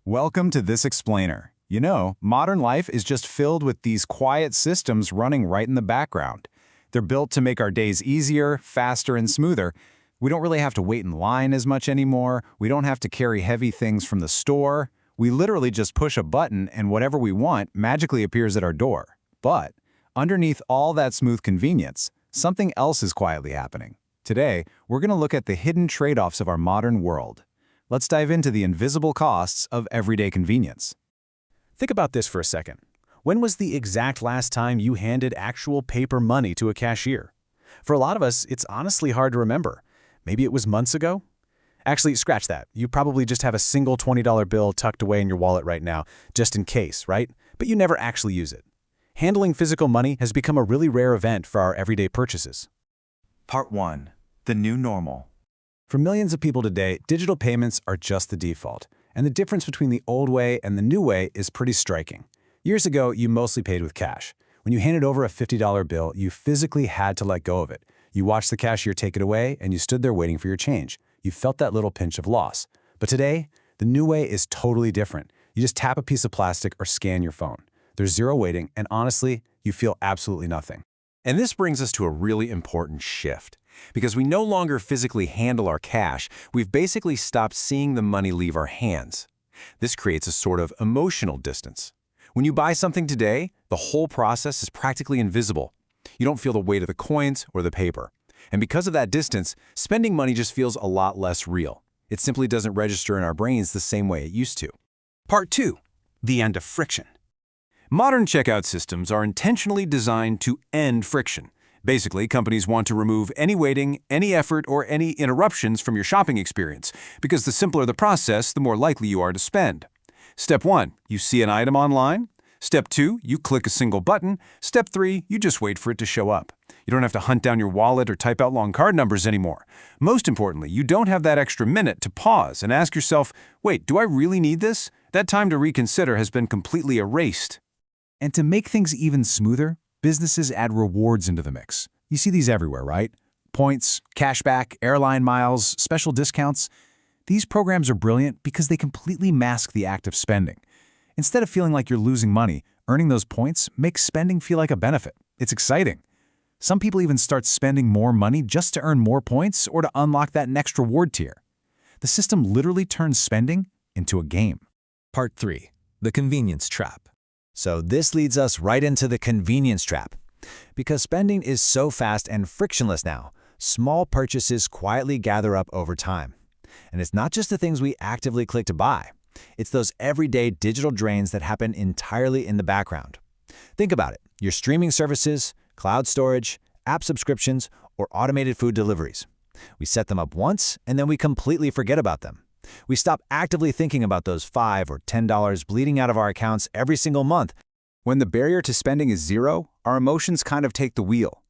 Welcome to This Explainer. You know, modern life is just filled with these quiet systems running right in the background. They're built to make our days easier, faster, and smoother. We don't really have to wait in line as much anymore. We don't have to carry heavy things from the store. We literally just push a button and whatever we want magically appears at our door. But underneath all that smooth convenience, something else is quietly happening. Today, we're going to look at the hidden trade-offs of our modern world. Let's dive into the invisible costs of everyday convenience. Think about this for a second. When was the exact last time you handed actual paper money to a cashier? For a lot of us, it's honestly hard to remember. Maybe it was months ago? Actually, scratch that. You probably just have a single $20 bill tucked away in your wallet right now, just in case, right? But you never actually use it. Handling physical money has become a really rare event for our everyday purchases. Part 1. The new normal. For millions of people today, digital payments are just the default, and the difference between the old way and the new way is pretty striking. Years ago, you mostly paid with cash. When you handed over a $50 bill, you physically had to let go of it. You watched the cashier take it away, and you stood there waiting for your change. You felt that little pinch of loss. But today, the new way is totally different. You just tap a piece of plastic or scan your phone. There's zero waiting, and honestly, you feel absolutely nothing. And this brings us to a really important shift. Because we no longer physically handle our cash, we've basically stopped seeing the money leave our hands. This creates a sort of emotional distance. When you buy something today, the whole process is practically invisible. You don't feel the weight of the coins or the paper. And because of that distance, spending money just feels a lot less real. It simply doesn't register in our brains the same way it used to. Part 2. The end of friction. Modern checkout systems are intentionally designed to end friction. Basically, companies want to remove any waiting, any effort, or any interruptions from your shopping experience, because the simpler the process, the more likely you are to spend. Step 1, you see an item online. Step 2, you click a single button. Step 3, you just wait for it to show up. You don't have to hunt down your wallet or type out long card numbers anymore. Most importantly, you don't have that extra minute to pause and ask yourself, wait, do I really need this? That time to reconsider has been completely erased. And to make things even smoother, businesses add rewards into the mix. You see these everywhere, right? Points, cashback, airline miles, special discounts. These programs are brilliant because they completely mask the act of spending. Instead of feeling like you're losing money, earning those points makes spending feel like a benefit. It's exciting. Some people even start spending more money just to earn more points or to unlock that next reward tier. The system literally turns spending into a game. Part 3. The convenience trap. So this leads us right into the convenience trap. Because spending is so fast and frictionless now, small purchases quietly gather up over time. And it's not just the things we actively click to buy. It's those everyday digital drains that happen entirely in the background. Think about it. Your streaming services, cloud storage, app subscriptions, or automated food deliveries. We set them up once, and then we completely forget about them. We stop actively thinking about those $5 or $10 bleeding out of our accounts every single month. When the barrier to spending is zero, our emotions kind of take the wheel.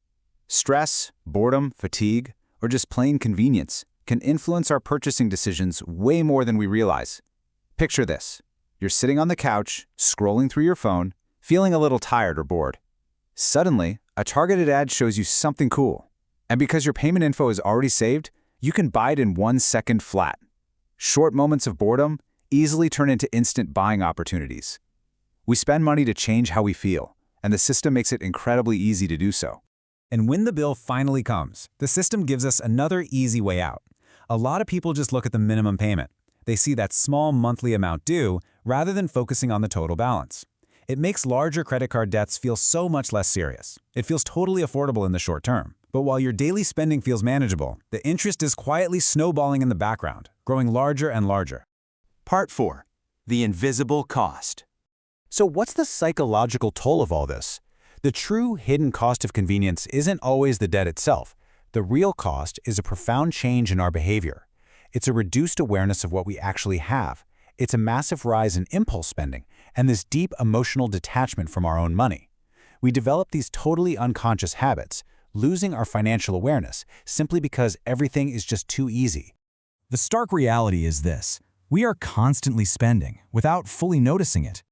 Stress, boredom, fatigue, or just plain convenience can influence our purchasing decisions way more than we realize. Picture this. You're sitting on the couch, scrolling through your phone, feeling a little tired or bored. Suddenly, a targeted ad shows you something cool. And because your payment info is already saved, you can buy it in 1 second flat. Short moments of boredom easily turn into instant buying opportunities. We spend money to change how we feel, and the system makes it incredibly easy to do so. And when the bill finally comes, the system gives us another easy way out. A lot of people just look at the minimum payment. They see that small monthly amount due rather than focusing on the total balance. It makes larger credit card debts feel so much less serious. It feels totally affordable in the short term. But while your daily spending feels manageable, the interest is quietly snowballing in the background, growing larger and larger. Part 4. The invisible cost. So what's the psychological toll of all this? The true hidden cost of convenience isn't always the debt itself. The real cost is a profound change in our behavior. It's a reduced awareness of what we actually have. It's a massive rise in impulse spending and this deep emotional detachment from our own money. We develop these totally unconscious habits, losing our financial awareness simply because everything is just too easy. The stark reality is this: we are constantly spending without fully noticing it.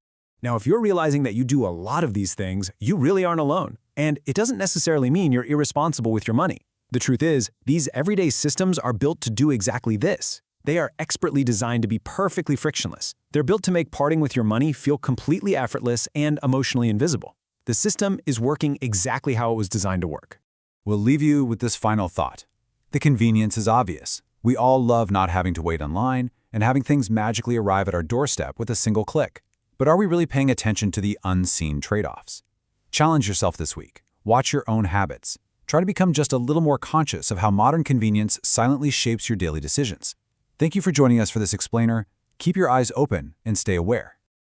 Now, if you're realizing that you do a lot of these things, you really aren't alone. And it doesn't necessarily mean you're irresponsible with your money. The truth is, these everyday systems are built to do exactly this. They are expertly designed to be perfectly frictionless. They're built to make parting with your money feel completely effortless and emotionally invisible. The system is working exactly how it was designed to work. We'll leave you with this final thought. The convenience is obvious. We all love not having to wait online and having things magically arrive at our doorstep with a single click. But are we really paying attention to the unseen trade-offs? Challenge yourself this week. Watch your own habits. Try to become just a little more conscious of how modern convenience silently shapes your daily decisions. Thank you for joining us for this explainer. Keep your eyes open and stay aware.